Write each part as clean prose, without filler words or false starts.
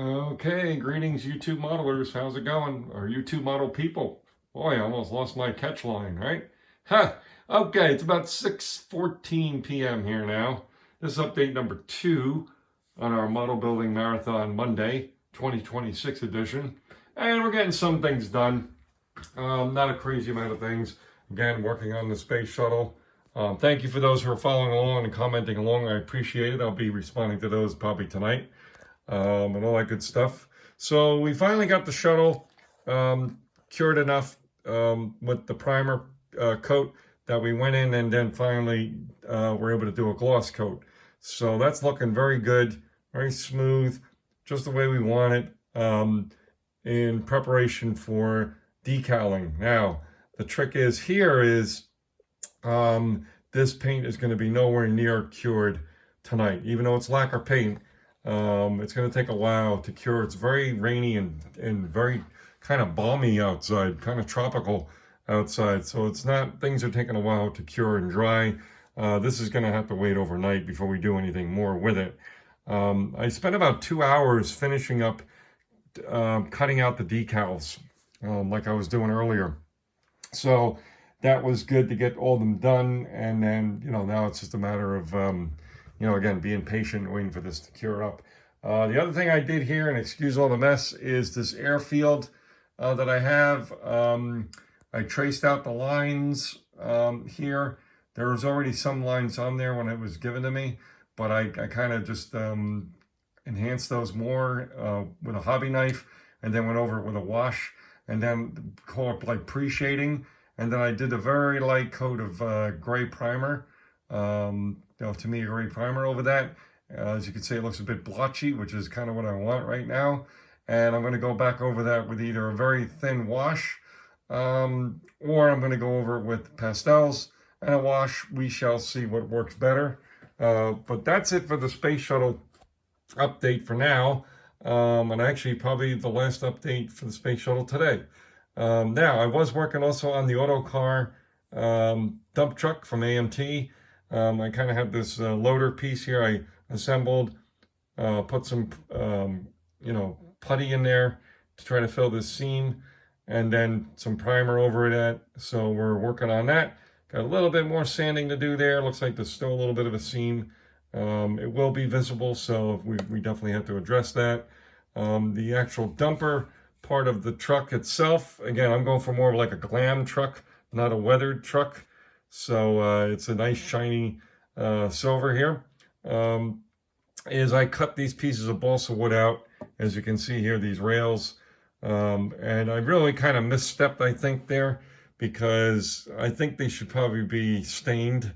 Okay, greetings YouTube modelers. How's it going? Or YouTube model people? Boy, I almost lost my catch line, right? Ha! Okay, it's about 6:14 p.m. here now. This is update number 2 on our Model Building Marathon Monday, 2026 edition. And we're getting some things done. Not a crazy amount of things. Again, working on the space shuttle. Thank you for those who are following along and commenting along. I appreciate it. I'll be responding to those probably tonight. And all that good stuff. So we finally got the shuttle cured enough with the primer coat that we went in and then finally were able to do a gloss coat. So that's looking very good, very smooth, just the way we want it, in preparation for decaling. Now, the trick here is this paint is going to be nowhere near cured tonight, even though it's lacquer paint. It's going to take a while to cure. It's very rainy and very kind of balmy outside, kind of tropical outside. So it's not, things are taking a while to cure and dry. This is going to have to wait overnight before we do anything more with it. I spent about 2 hours finishing up cutting out the decals like I was doing earlier. So that was good to get all of them done. And then, now it's just a matter of again, being patient, waiting for this to cure up. The other thing I did here, and excuse all the mess, is this airfield that I have. I traced out the lines here. There was already some lines on there when it was given to me, but I kind of just enhanced those more with a hobby knife, and then went over it with a wash, and then call it like pre-shading. And then I did a very light coat of gray primer. To me, a gray primer over that. As you can see, it looks a bit blotchy, which is kind of what I want right now. And I'm going to go back over that with either a very thin wash, or I'm going to go over it with pastels and a wash. We shall see what works better. But that's it for the Space Shuttle update for now. And actually probably the last update for the Space Shuttle today. Now, I was working also on the Autocar dump truck from AMT. I kind of have this loader piece here I assembled, put some, putty in there to try to fill this seam, and then some primer over it. So we're working on that. Got a little bit more sanding to do there. Looks like there's still a little bit of a seam. It will be visible, so we definitely have to address that. The actual dumper part of the truck itself, again, I'm going for more of like a glam truck, not a weathered truck. So it's a nice shiny silver here. As I cut these pieces of balsa wood out, as you can see here, these rails, and I really kind of misstepped, I think, there, because I think they should probably be stained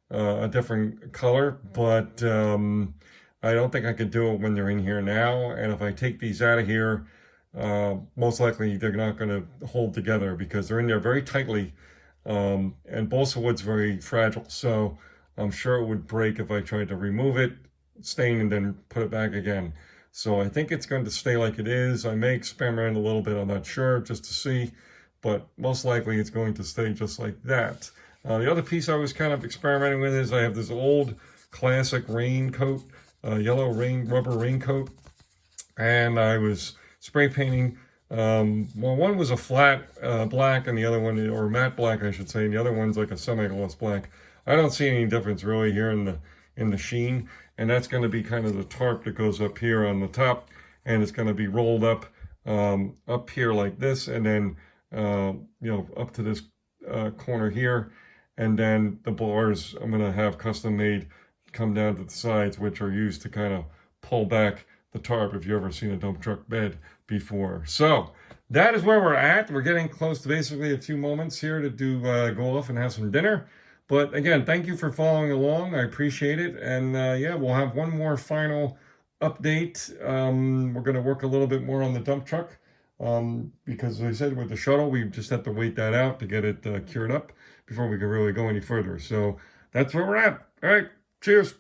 a different color, but I don't think I could do it when they're in here now. And if I take these out of here, most likely they're not going to hold together because they're in there very tightly. And balsa wood's very fragile, so I'm sure it would break if I tried to remove it, stain, and then put it back again. So I think it's going to stay like it is. I may experiment a little bit, I'm not sure, just to see, but most likely it's going to stay just like that. The other piece I was kind of experimenting with is I have this old classic raincoat, yellow rubber raincoat, and I was spray painting. Well, one was a flat black, and the other one, or matte black, I should say, and the other one's like a semi-gloss black. I don't see any difference really here in the sheen, and that's going to be kind of the tarp that goes up here on the top, and it's going to be rolled up up here like this, and then up to this corner here, and then the bars I'm going to have custom made come down to the sides, which are used to kind of pull back the tarp if you've ever seen a dump truck bed before. So that is where we're at. We're getting close to basically a few moments here to go off and have some dinner. But again, thank you for following along. I appreciate it. And yeah, we'll have one more final update. We're going to work a little bit more on the dump truck because, as I said, with the shuttle, we just have to wait that out to get it cured up before we can really go any further. So that's where we're at. All right. Cheers.